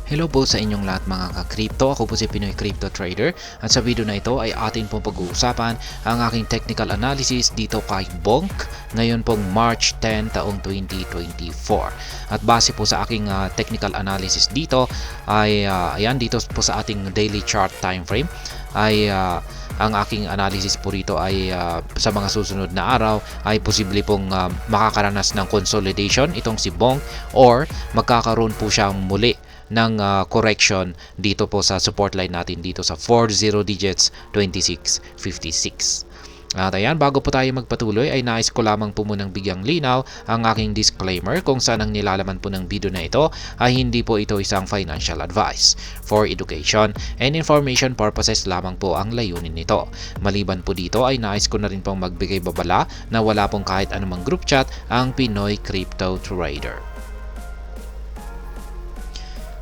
Hello po sa inyong lahat mga ka-crypto. Ako po si Pinoy Crypto Trader at sa video na ito ay atin pong pag-uusapan ang aking technical analysis dito kay Bonk ngayon pong March 10 taong 2024. At base po sa aking technical analysis dito ay ayan dito po sa ating daily chart time frame ay ang aking analysis po rito ay sa mga susunod na araw ay posible pong makakaranas ng consolidation itong si Bonk or magkakaroon po siyang muli ng correction dito po sa support line natin dito sa 40 digits 2656. At ayan, bago po tayo magpatuloy ay nais ko lamang po munang bigyang linaw ang aking disclaimer kung saan ang nilalaman po ng video na ito ay hindi po ito isang financial advice. For education and information purposes lamang po ang layunin nito. Maliban po dito ay nais ko na rin pong magbigay babala na wala pong kahit anumang group chat ang Pinoy Crypto Trader.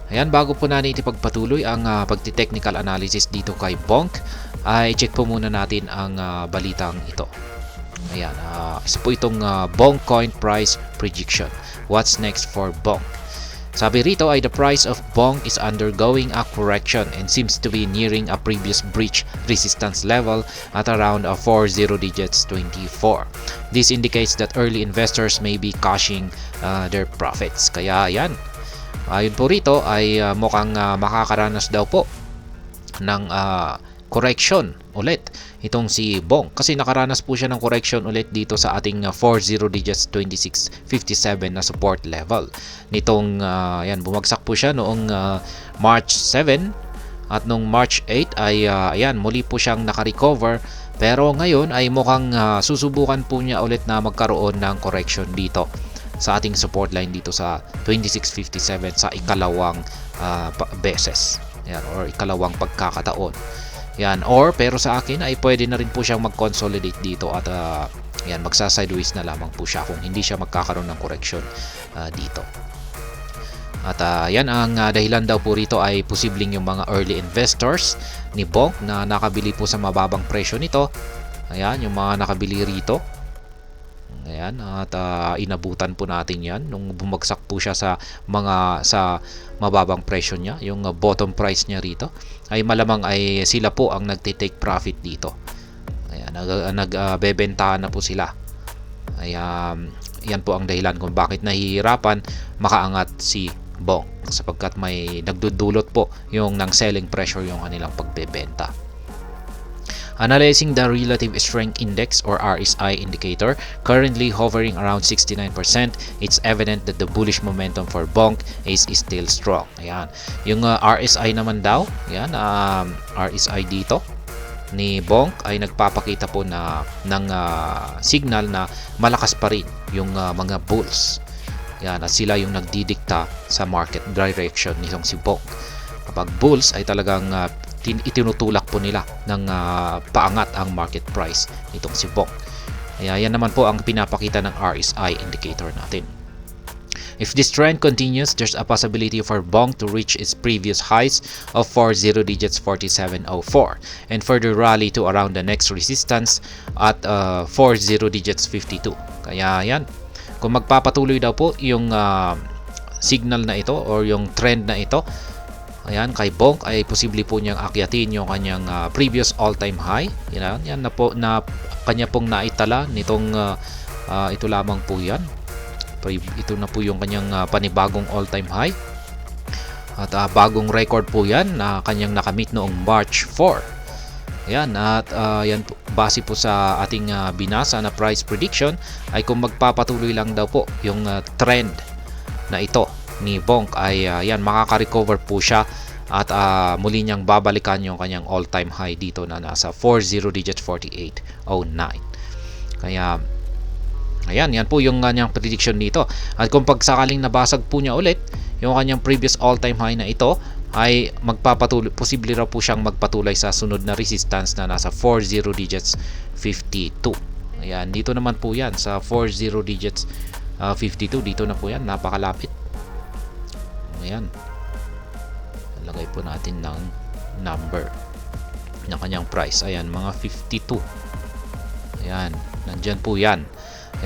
Ayan, bago po natin ipagpatuloy ang pagti-technical analysis dito kay Bonk, ay check po muna natin ang balitang ito. Ayan, isa po itong Bonk Coin Price Prediction. What's next for Bonk? Sabi rito ay the price of Bonk is undergoing a correction and seems to be nearing a previous breach resistance level at around 40 digits 24. This indicates that early investors may be cashing their profits. Kaya ayan, ayon po rito ay mukhang makakaranas daw po ng correction ulit itong si Bonk kasi nakaranas po siya ng correction ulit dito sa ating 40 digits 2657 na support level nitong yan, bumagsak po siya noong March 7 at noong March 8 ay ayan, muli po siyang nakarecover pero ngayon ay mukhang susubukan po niya ulit na magkaroon ng correction dito sa ating support line dito sa 2657 sa ikalawang beses. Yan, or ikalawang pagkakataon. Yan, or pero sa akin ay pwede na rin po siyang mag-consolidate dito at yan, magsa-sideways na lamang po siya kung hindi siya magkakaroon ng correction dito. At yan ang dahilan daw po rito ay posibleng yung mga early investors ni Bonk na nakabili po sa mababang presyo nito. Ayan, yung mga nakabili rito. Ayan, at inabutan po natin yan nung bumagsak po siya sa mababang presyo niya, yung bottom price niya rito ay malamang ay sila po ang nagte-take profit dito. Ayan, nagbebentahan na po sila. Ayan, yan po ang dahilan kung bakit nahihirapan makaangat si Bonk sapagkat may nagdudulot po yung ng selling pressure yung kanilang pagbebenta. Analyzing the Relative Strength Index or RSI indicator, currently hovering around 69%, it's evident that the bullish momentum for Bonk is still strong. Ayan. Yung RSI naman daw, ayan, RSI dito ni Bonk ay nagpapakita po ng signal na malakas pa rin yung mga bulls. Ayan, at sila yung nagdidikta sa market direction nitong si Bonk. Kapag bulls ay talagang itinutulak po nila ng paangat ang market price nitong si Bonk. Kaya yan naman po ang pinapakita ng RSI indicator natin. If this trend continues, there's a possibility for Bonk to reach its previous highs of 40 digits 4704 and further rally to around the next resistance at 40 digits 52. Kaya yan, kung magpapatuloy daw po yung signal na ito or yung trend na ito, ayan, kay Bonk ay posible po niyang akyatin yung kanyang previous all-time high. Yan na po na kanya pong naitala nitong ito lamang po yan. Ito na po yung kanyang panibagong all-time high. At bagong record po yan na kanyang nakamit noong March 4. Ayan, at yan po, base po sa ating binasa na price prediction ay kung magpapatuloy lang daw po yung trend na ito ni Bonk ay yan, makaka-recover po siya at muli niyang babalikan yung kanyang all-time high dito na nasa 40 digits 4809. Kaya ayan, yan po yung kanyang prediction dito. At kung pagsakaling nabasag po niya ulit yung kanyang previous all-time high na ito ay magpapatuloy, posible raw po siyang magpatuloy sa sunod na resistance na nasa 40 digits 52. Ayan, dito naman po yan sa 40 digits 52, dito na po yan, napakalapit. Ayan, lagay po natin ng number ng kanyang price. Ayan, mga 52. Ayan, nandyan po yan.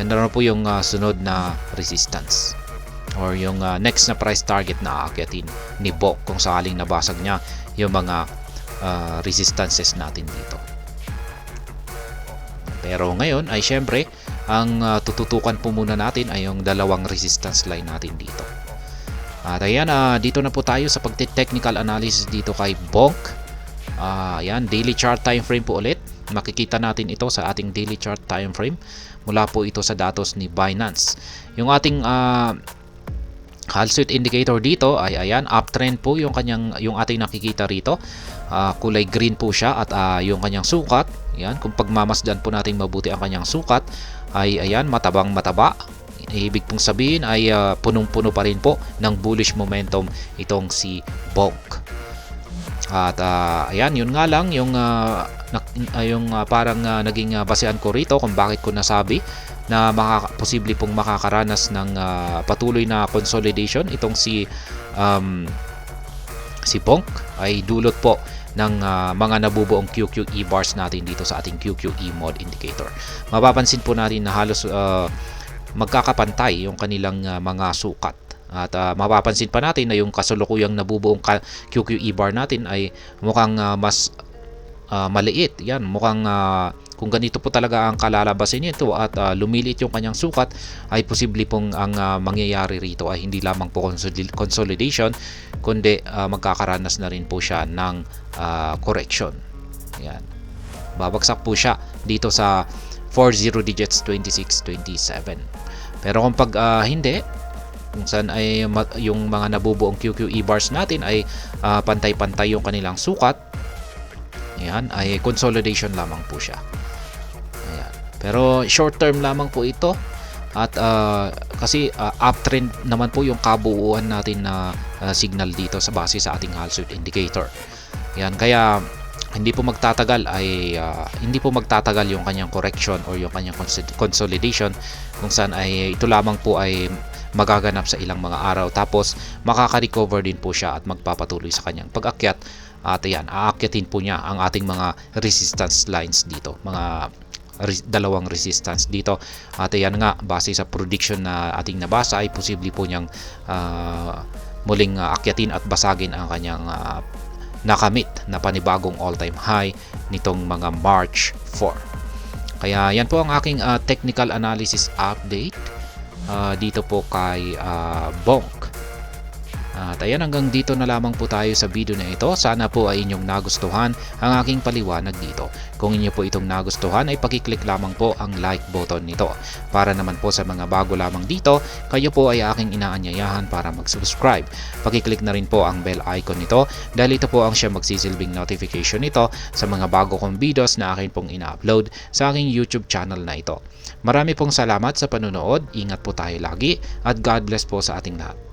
Yan na po yung sunod na resistance. or yung next na price target na aakyatin ni Bonk kung sakaling nabasag niya yung mga resistances natin dito. Pero ngayon ay syempre ang tututukan po muna natin ay yung dalawang resistance line natin dito. At ayan, dito na po tayo sa pagte-technical analysis dito kay Bonk. Ayan, daily chart time frame po ulit. Makikita natin ito sa ating daily chart time frame. Mula po ito sa datos ni Binance. Yung ating Hall Street indicator dito ay ayan, uptrend po yung ating nakikita rito. Kulay green po siya at yung kanyang sukat, ayan, kung pagmamasdan po natin mabuti ang kanyang sukat ay ayan, matabang-mataba. Ibig pong sabihin ay punong-puno pa rin po ng bullish momentum itong si Bonk. At ayan, yun nga lang yung parang naging basehan ko rito kung bakit ko nasabi na posible pong makakaranas ng patuloy na consolidation itong si Bonk ay dulot po ng mga nabubuong QQE bars natin dito sa ating QQE mode indicator. Mapapansin po natin na halos magkakapantay yung kanilang mga sukat. At mapapansin pa natin na yung kasalukuyang nabubuong QQE bar natin ay mukhang mas maliit. Yan, mukhang kung ganito po talaga ang kalalabasin nito at lumiliit yung kanyang sukat, ay posible pong ang mangyayari rito ay hindi lamang po consolidation, kundi magkakaranas na rin po siya ng correction. Yan. Babagsak po siya dito sa 40 digits 26-27. Pero kung pag hindi, kung saan ay yung mga nabubuong QQE bars natin ay pantay-pantay yung kanilang sukat, ayan, ay consolidation lamang po siya. Ayan. Pero short term lamang po ito at kasi uptrend naman po yung kabuuan natin na signal dito sa base sa ating Hall Street indicator. Ayan, kaya hindi po magtatagal yung kanyang correction or yung kanyang consolidation, kung saan ay ito lamang po ay magaganap sa ilang mga araw, tapos makaka-recover din po siya at magpapatuloy sa kanyang pag-akyat. At ayan, aakyatin po niya ang ating mga resistance lines dito, mga dalawang resistance dito. At ayan nga, base sa prediction na ating nabasa ay posible po niyang muling akyatin at basagin ang kanyang nakamit na panibagong all-time high nitong mga March 4. Kaya yan po ang aking technical analysis update dito po kay Bonk. At ayan, hanggang dito na lamang po tayo sa video na ito. Sana po ay inyong nagustuhan ang aking paliwanag dito. Kung inyo po itong nagustuhan ay pakiclick lamang po ang like button nito. Para naman po sa mga bago lamang dito, kayo po ay aking inaanyayahan para mag-subscribe. Pakiclick na rin po ang bell icon nito dahil ito po ang siya magsisilbing notification nito sa mga bago kong videos na akin pong ina-upload sa aking YouTube channel na ito. Marami pong salamat sa panonood. Ingat po tayo lagi at God bless po sa ating lahat.